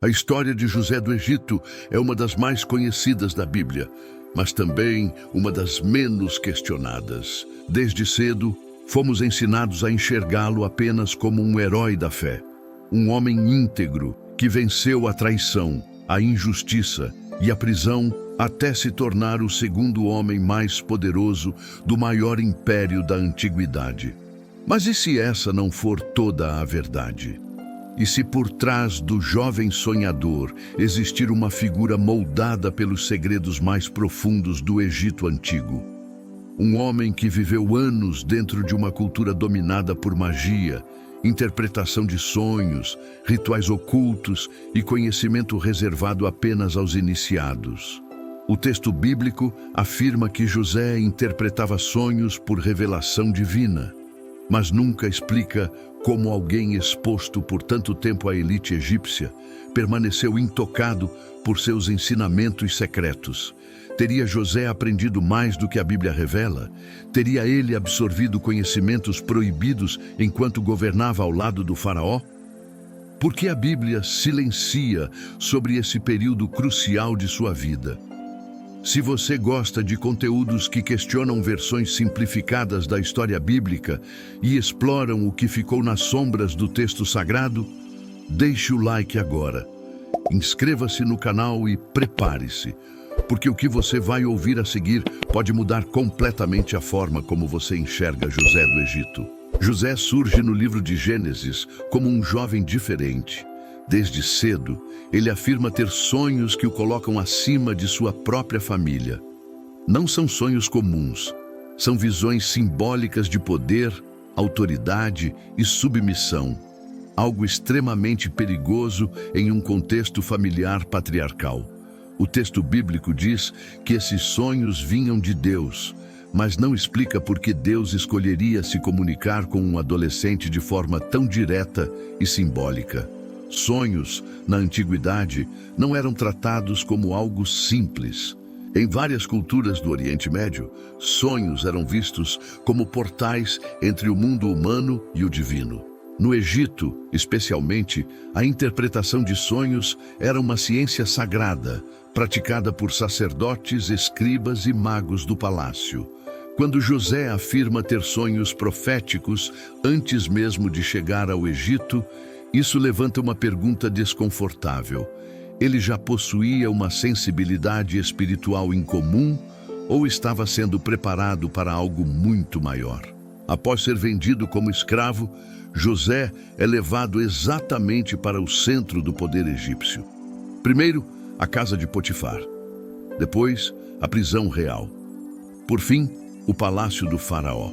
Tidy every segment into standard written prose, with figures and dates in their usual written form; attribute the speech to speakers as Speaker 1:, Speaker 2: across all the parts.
Speaker 1: A história de José do Egito é uma das mais conhecidas da Bíblia, mas também uma das menos questionadas. Desde cedo, fomos ensinados a enxergá-lo apenas como um herói da fé, um homem íntegro que venceu a traição, a injustiça e a prisão até se tornar o segundo homem mais poderoso do maior império da antiguidade. Mas e se essa não for toda a verdade? E se por trás do jovem sonhador existir uma figura moldada pelos segredos mais profundos do Egito antigo? Um homem que viveu anos dentro de uma cultura dominada por magia, interpretação de sonhos, rituais ocultos e conhecimento reservado apenas aos iniciados. O texto bíblico afirma que José interpretava sonhos por revelação divina, mas nunca explica como alguém exposto por tanto tempo à elite egípcia permaneceu intocado por seus ensinamentos secretos. Teria José aprendido mais do que a Bíblia revela? Teria ele absorvido conhecimentos proibidos enquanto governava ao lado do faraó? Por que a Bíblia silencia sobre esse período crucial de sua vida? Se você gosta de conteúdos que questionam versões simplificadas da história bíblica e exploram o que ficou nas sombras do texto sagrado, deixe o like agora. Inscreva-se no canal e prepare-se, porque o que você vai ouvir a seguir pode mudar completamente a forma como você enxerga José do Egito. José surge no livro de Gênesis como um jovem diferente. Desde cedo, ele afirma ter sonhos que o colocam acima de sua própria família. Não são sonhos comuns, são visões simbólicas de poder, autoridade e submissão, algo extremamente perigoso em um contexto familiar patriarcal. O texto bíblico diz que esses sonhos vinham de Deus, mas não explica por que Deus escolheria se comunicar com um adolescente de forma tão direta e simbólica. Sonhos, na antiguidade, não eram tratados como algo simples. Em várias culturas do Oriente Médio, sonhos eram vistos como portais entre o mundo humano e o divino. No Egito, especialmente, a interpretação de sonhos era uma ciência sagrada, praticada por sacerdotes, escribas e magos do palácio. Quando José afirma ter sonhos proféticos antes mesmo de chegar ao Egito, isso levanta uma pergunta desconfortável. Ele já possuía uma sensibilidade espiritual incomum ou estava sendo preparado para algo muito maior? Após ser vendido como escravo, José é levado exatamente para o centro do poder egípcio. Primeiro, a casa de Potifar. Depois, a prisão real. Por fim, o palácio do faraó.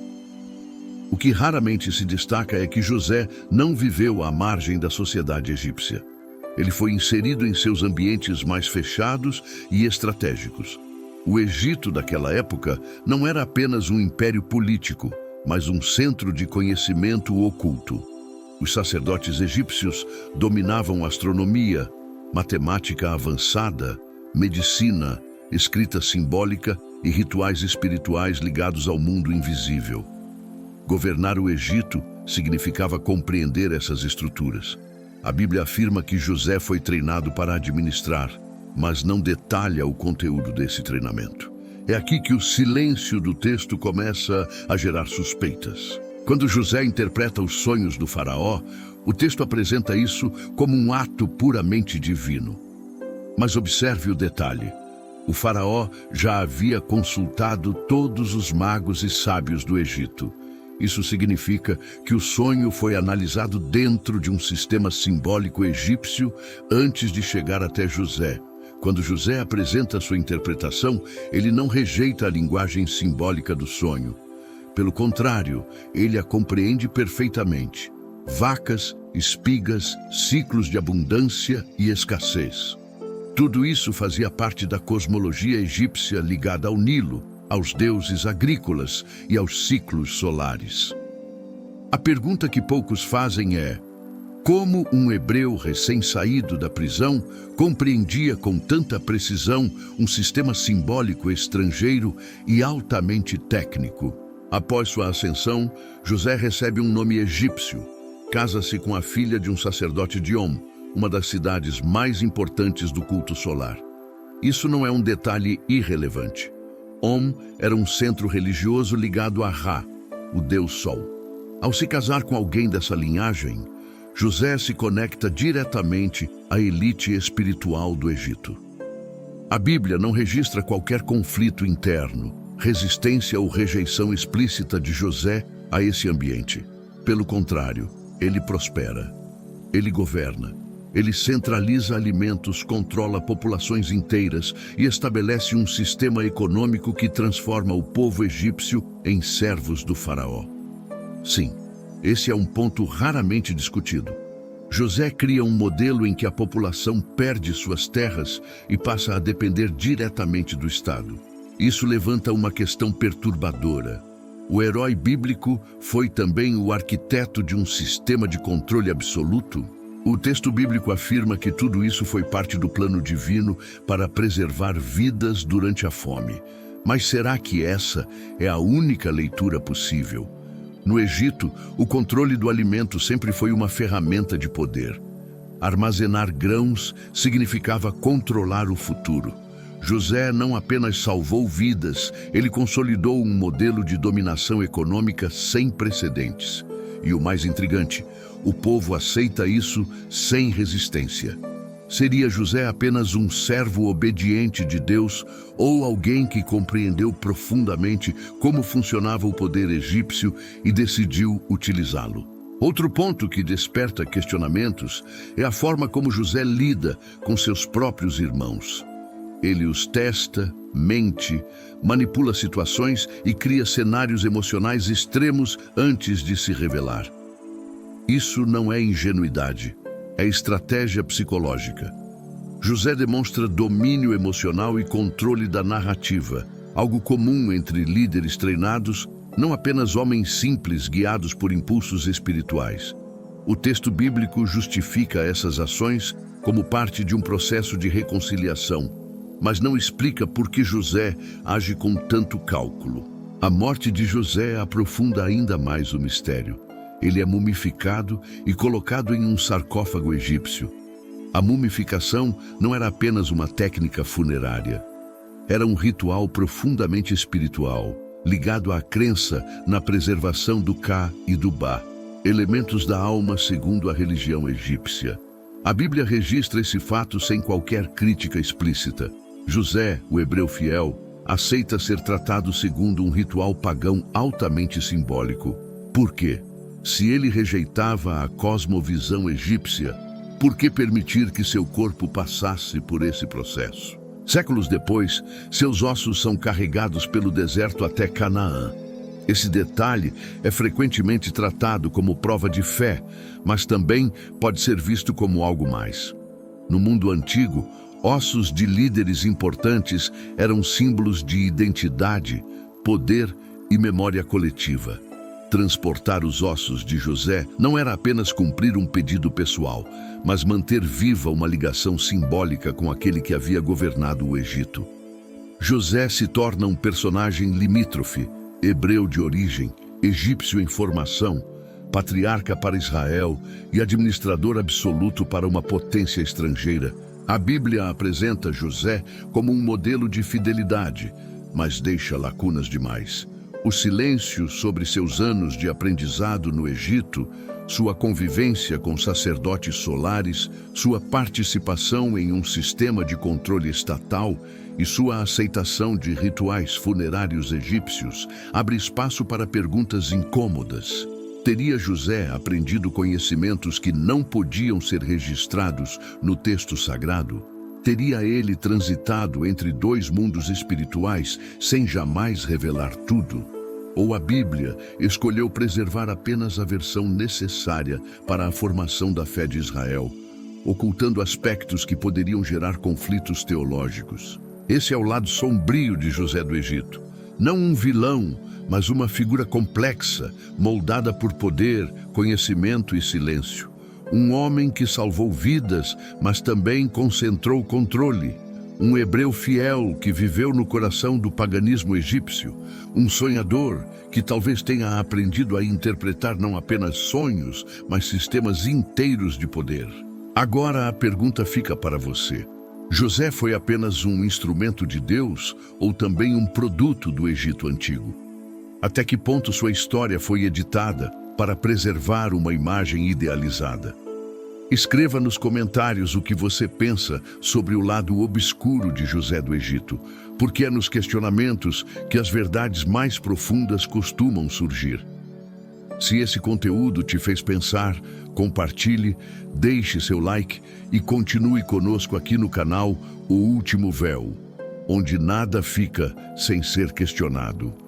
Speaker 1: O que raramente se destaca é que José não viveu à margem da sociedade egípcia. Ele foi inserido em seus ambientes mais fechados e estratégicos. O Egito daquela época não era apenas um império político, mas um centro de conhecimento oculto. Os sacerdotes egípcios dominavam astronomia, matemática avançada, medicina, escrita simbólica e rituais espirituais ligados ao mundo invisível. Governar o Egito significava compreender essas estruturas. A Bíblia afirma que José foi treinado para administrar, mas não detalha o conteúdo desse treinamento. É aqui que o silêncio do texto começa a gerar suspeitas. Quando José interpreta os sonhos do faraó, o texto apresenta isso como um ato puramente divino. Mas observe o detalhe. O faraó já havia consultado todos os magos e sábios do Egito. Isso significa que o sonho foi analisado dentro de um sistema simbólico egípcio antes de chegar até José. Quando José apresenta sua interpretação, ele não rejeita a linguagem simbólica do sonho. Pelo contrário, ele a compreende perfeitamente. Vacas, espigas, ciclos de abundância e escassez. Tudo isso fazia parte da cosmologia egípcia ligada ao Nilo, aos deuses agrícolas e aos ciclos solares. A pergunta que poucos fazem é: como um hebreu recém-saído da prisão compreendia com tanta precisão um sistema simbólico estrangeiro e altamente técnico? Após sua ascensão, José recebe um nome egípcio. Casa-se com a filha de um sacerdote de On, uma das cidades mais importantes do culto solar. Isso não é um detalhe irrelevante. Om era um centro religioso ligado a Ra, o deus Sol. Ao se casar com alguém dessa linhagem, José se conecta diretamente à elite espiritual do Egito. A Bíblia não registra qualquer conflito interno, resistência ou rejeição explícita de José a esse ambiente. Pelo contrário, ele prospera, ele governa, ele centraliza alimentos, controla populações inteiras e estabelece um sistema econômico que transforma o povo egípcio em servos do faraó. Sim, esse é um ponto raramente discutido. José cria um modelo em que a população perde suas terras e passa a depender diretamente do Estado. Isso levanta uma questão perturbadora. O herói bíblico foi também o arquiteto de um sistema de controle absoluto? O texto bíblico afirma que tudo isso foi parte do plano divino para preservar vidas durante a fome. Mas será que essa é a única leitura possível? No Egito, o controle do alimento sempre foi uma ferramenta de poder. Armazenar grãos significava controlar o futuro. José não apenas salvou vidas, ele consolidou um modelo de dominação econômica sem precedentes. E o mais intrigante, o povo aceita isso sem resistência. Seria José apenas um servo obediente de Deus ou alguém que compreendeu profundamente como funcionava o poder egípcio e decidiu utilizá-lo? Outro ponto que desperta questionamentos é a forma como José lida com seus próprios irmãos. Ele os testa, mente, manipula situações e cria cenários emocionais extremos antes de se revelar. Isso não é ingenuidade, é estratégia psicológica. José demonstra domínio emocional e controle da narrativa, algo comum entre líderes treinados, não apenas homens simples guiados por impulsos espirituais. O texto bíblico justifica essas ações como parte de um processo de reconciliação, mas não explica por que José age com tanto cálculo. A morte de José aprofunda ainda mais o mistério. Ele é mumificado e colocado em um sarcófago egípcio. A mumificação não era apenas uma técnica funerária. Era um ritual profundamente espiritual, ligado à crença na preservação do Ka e do Ba, elementos da alma segundo a religião egípcia. A Bíblia registra esse fato sem qualquer crítica explícita. José, o hebreu fiel, aceita ser tratado segundo um ritual pagão altamente simbólico. Por quê? Se ele rejeitava a cosmovisão egípcia, por que permitir que seu corpo passasse por esse processo? Séculos depois, seus ossos são carregados pelo deserto até Canaã. Esse detalhe é frequentemente tratado como prova de fé, mas também pode ser visto como algo mais. No mundo antigo, ossos de líderes importantes eram símbolos de identidade, poder e memória coletiva. Transportar os ossos de José não era apenas cumprir um pedido pessoal, mas manter viva uma ligação simbólica com aquele que havia governado o Egito. José se torna um personagem limítrofe, hebreu de origem, egípcio em formação, patriarca para Israel e administrador absoluto para uma potência estrangeira. A Bíblia apresenta José como um modelo de fidelidade, mas deixa lacunas demais. O silêncio sobre seus anos de aprendizado no Egito, sua convivência com sacerdotes solares, sua participação em um sistema de controle estatal e sua aceitação de rituais funerários egípcios abre espaço para perguntas incômodas. Teria José aprendido conhecimentos que não podiam ser registrados no texto sagrado? Teria ele transitado entre dois mundos espirituais sem jamais revelar tudo? Ou a Bíblia escolheu preservar apenas a versão necessária para a formação da fé de Israel, ocultando aspectos que poderiam gerar conflitos teológicos? Esse é o lado sombrio de José do Egito. Não um vilão, mas uma figura complexa, moldada por poder, conhecimento e silêncio. Um homem que salvou vidas, mas também concentrou controle. Um hebreu fiel que viveu no coração do paganismo egípcio. Um sonhador que talvez tenha aprendido a interpretar não apenas sonhos, mas sistemas inteiros de poder. Agora a pergunta fica para você. José foi apenas um instrumento de Deus ou também um produto do Egito Antigo? Até que ponto sua história foi editada para preservar uma imagem idealizada? Escreva nos comentários o que você pensa sobre o lado obscuro de José do Egito, porque é nos questionamentos que as verdades mais profundas costumam surgir. Se esse conteúdo te fez pensar, compartilhe, deixe seu like e continue conosco aqui no canal O Último Véu, onde nada fica sem ser questionado.